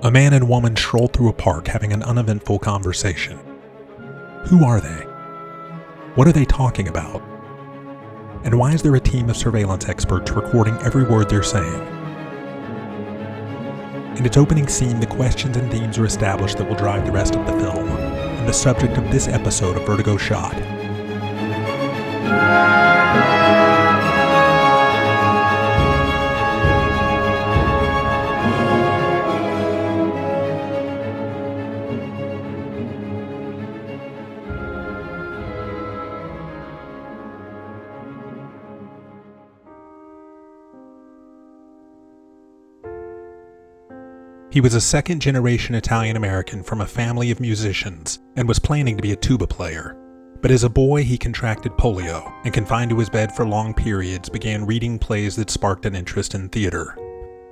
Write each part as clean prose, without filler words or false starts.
A man and woman stroll through a park having an uneventful conversation. Who are they? What are they talking about? And why is there a team of surveillance experts recording every word they're saying? In its opening scene, the questions and themes are established that will drive the rest of the film, and the subject of this episode of Vertigo Shot. He was a second-generation Italian-American from a family of musicians and was planning to be a tuba player. But as a boy, he contracted polio and, confined to his bed for long periods, began reading plays that sparked an interest in theater.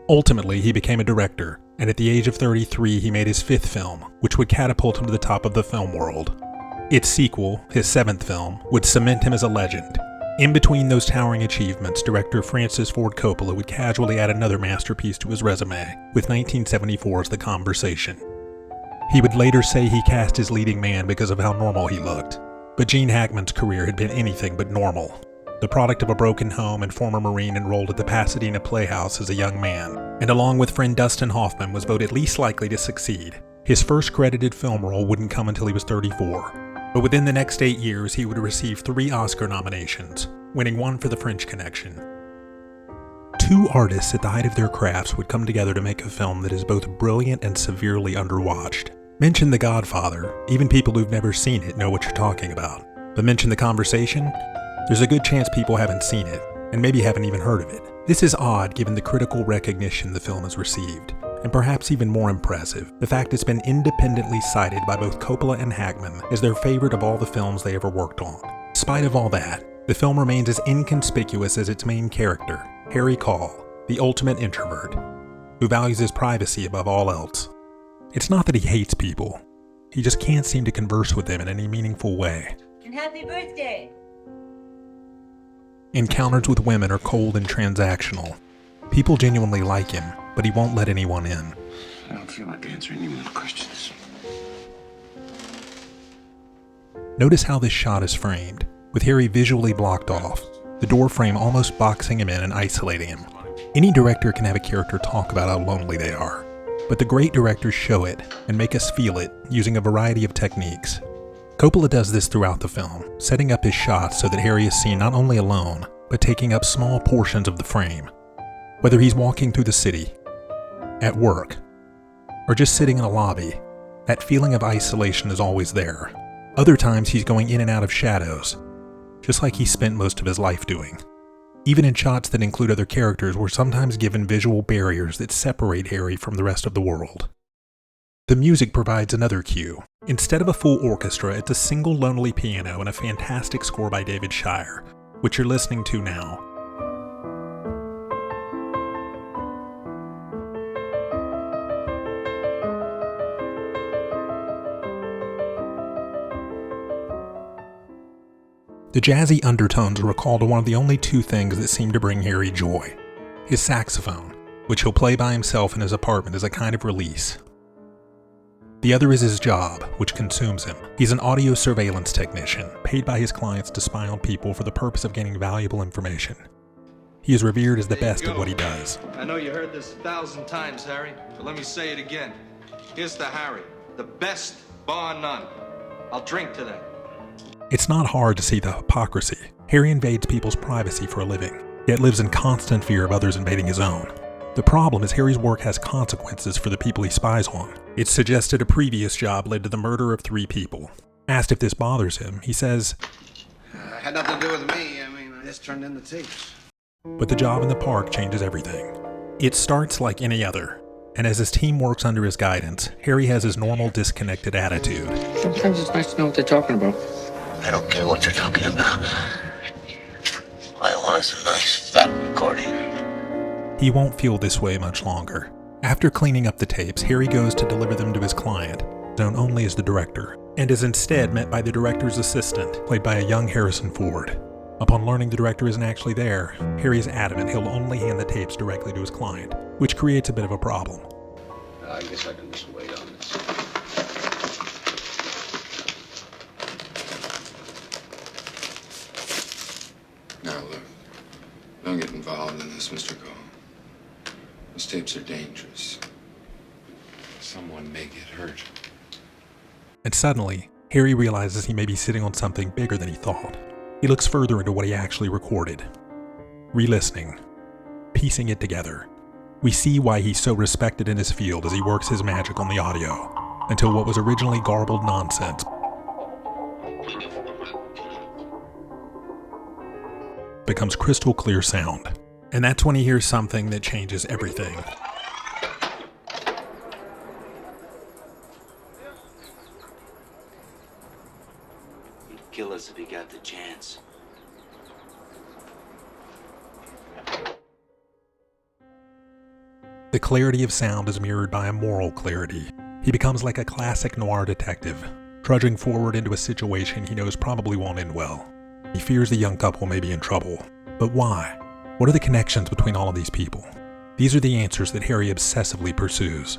Ultimately, he became a director, and at the age of 33, he made his fifth film, which would catapult him to the top of the film world. Its sequel, his seventh film, would cement him as a legend. In between those towering achievements, director Francis Ford Coppola would casually add another masterpiece to his resume, with 1974's The Conversation. He would later say he cast his leading man because of how normal he looked, but Gene Hackman's career had been anything but normal. The product of a broken home and former Marine enrolled at the Pasadena Playhouse as a young man, and along with friend Dustin Hoffman was voted least likely to succeed. His first credited film role wouldn't come until he was 34. But within the next 8 years, he would receive 3 Oscar nominations, winning one for The French Connection. Two artists at the height of their crafts would come together to make a film that is both brilliant and severely underwatched. Mention The Godfather, even people who've never seen it know what you're talking about. But mention The Conversation, there's a good chance people haven't seen it, and maybe haven't even heard of it. This is odd given the critical recognition the film has received. And perhaps even more impressive, the fact it's been independently cited by both Coppola and Hackman as their favorite of all the films they ever worked on. In spite of all that, the film remains as inconspicuous as its main character, Harry Caul, the ultimate introvert, who values his privacy above all else. It's not that he hates people, he just can't seem to converse with them in any meaningful way. And happy birthday! Encounters with women are cold and transactional. People genuinely like him, but he won't let anyone in. I don't feel like answering any more questions. Notice how this shot is framed, with Harry visually blocked off, the door frame almost boxing him in and isolating him. Any director can have a character talk about how lonely they are, but the great directors show it and make us feel it using a variety of techniques. Coppola does this throughout the film, setting up his shots so that Harry is seen not only alone, but taking up small portions of the frame. Whether he's walking through the city, at work, or just sitting in a lobby, that feeling of isolation is always there. Other times he's going in and out of shadows, just like he spent most of his life doing. Even in shots that include other characters, we're sometimes given visual barriers that separate Harry from the rest of the world. The music provides another cue. Instead of a full orchestra, it's a single lonely piano and a fantastic score by David Shire, which you're listening to now. The jazzy undertones recall to one of the only two things that seem to bring Harry joy: his saxophone, which he'll play by himself in his apartment as a kind of release. The other is his job, which consumes him. He's an audio surveillance technician, paid by his clients to spy on people for the purpose of gaining valuable information. He is revered as the best at what he does. I know you heard this 1,000 times, Harry, but let me say it again. Here's to Harry, the best bar none. I'll drink to that. It's not hard to see the hypocrisy. Harry invades people's privacy for a living, yet lives in constant fear of others invading his own. The problem is Harry's work has consequences for the people he spies on. It's suggested a previous job led to the murder of 3 people. Asked if this bothers him, he says, Had nothing to do with me. I just turned in the tapes. But the job in the park changes everything. It starts like any other, and as his team works under his guidance, Harry has his normal disconnected attitude. Sometimes it's nice to know what they're talking about. I don't care what they're talking about. All I want is a nice fat recording. He won't feel this way much longer. After cleaning up the tapes, Harry goes to deliver them to his client, known only as the director, and is instead met by the director's assistant, played by a young Harrison Ford. Upon learning the director isn't actually there, Harry is adamant he'll only hand the tapes directly to his client, which creates a bit of a problem. I guess I can just wait on this. Now look, don't get involved in this, Mr. Cole. Those tapes are dangerous. Someone may get hurt. And suddenly, Harry realizes he may be sitting on something bigger than he thought. He looks further into what he actually recorded. Re-listening, piecing it together, we see why he's so respected in his field as he works his magic on the audio, until what was originally garbled nonsense becomes crystal clear sound. And that's when he hears something that changes everything. He'd kill us if he got the chance. The clarity of sound is mirrored by a moral clarity. He becomes like a classic noir detective, trudging forward into a situation he knows probably won't end well. He fears the young couple may be in trouble. But why? What are the connections between all of these people? These are the answers that Harry obsessively pursues.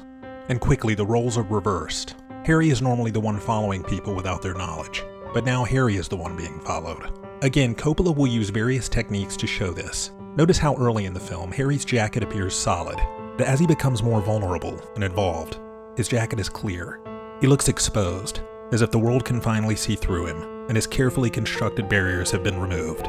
And quickly, the roles are reversed. Harry is normally the one following people without their knowledge, but now Harry is the one being followed. Again, Coppola will use various techniques to show this. Notice how early in the film, Harry's jacket appears solid, but as he becomes more vulnerable and involved, his jacket is clear. He looks exposed, as if the world can finally see through him, and his carefully constructed barriers have been removed.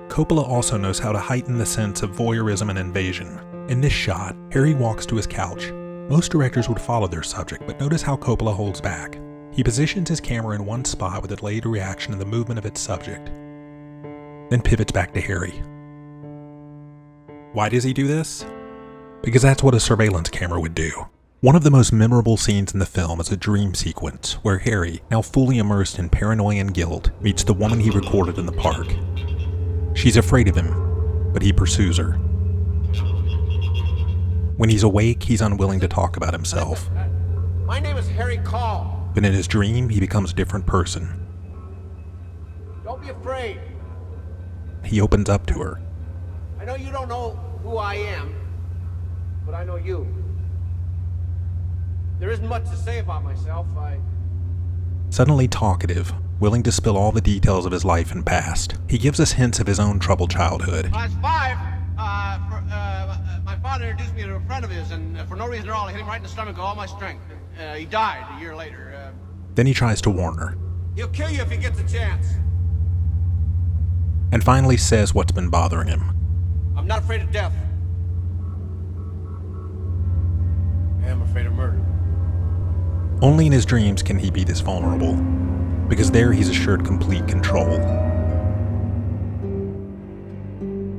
Coppola also knows how to heighten the sense of voyeurism and invasion. In this shot, Harry walks to his couch. Most directors would follow their subject, but notice how Coppola holds back. He positions his camera in one spot with a delayed reaction to the movement of its subject, then pivots back to Harry. Why does he do this? Because that's what a surveillance camera would do. One of the most memorable scenes in the film is a dream sequence where Harry, now fully immersed in paranoia and guilt, meets the woman he recorded in the park. She's afraid of him, but he pursues her. When he's awake, he's unwilling to talk about himself. My name is Harry Call. But in his dream, he becomes a different person. Don't be afraid. He opens up to her. I know you don't know who I am, but I know you. There isn't much to say about myself. Suddenly talkative, willing to spill all the details of his life and past, he gives us hints of his own troubled childhood. When I was 5, my father introduced me to a friend of his, and for no reason at all, I hit him right in the stomach with all my strength. He died a year later. Then he tries to warn her, He'll kill you if he gets a chance. and finally says what's been bothering him. I'm not afraid of death. I am afraid of murder. Only in his dreams can he be this vulnerable, because there he's assured complete control.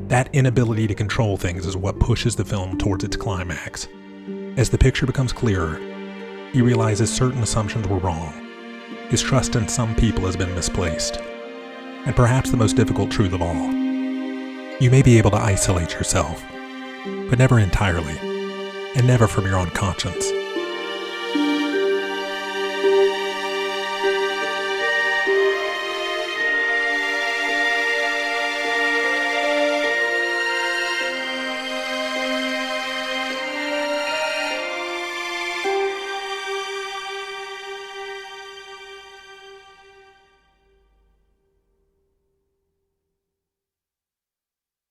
That inability to control things is what pushes the film towards its climax. As the picture becomes clearer, he realizes certain assumptions were wrong. His trust in some people has been misplaced. And perhaps the most difficult truth of all, you may be able to isolate yourself, but never entirely, and never from your own conscience.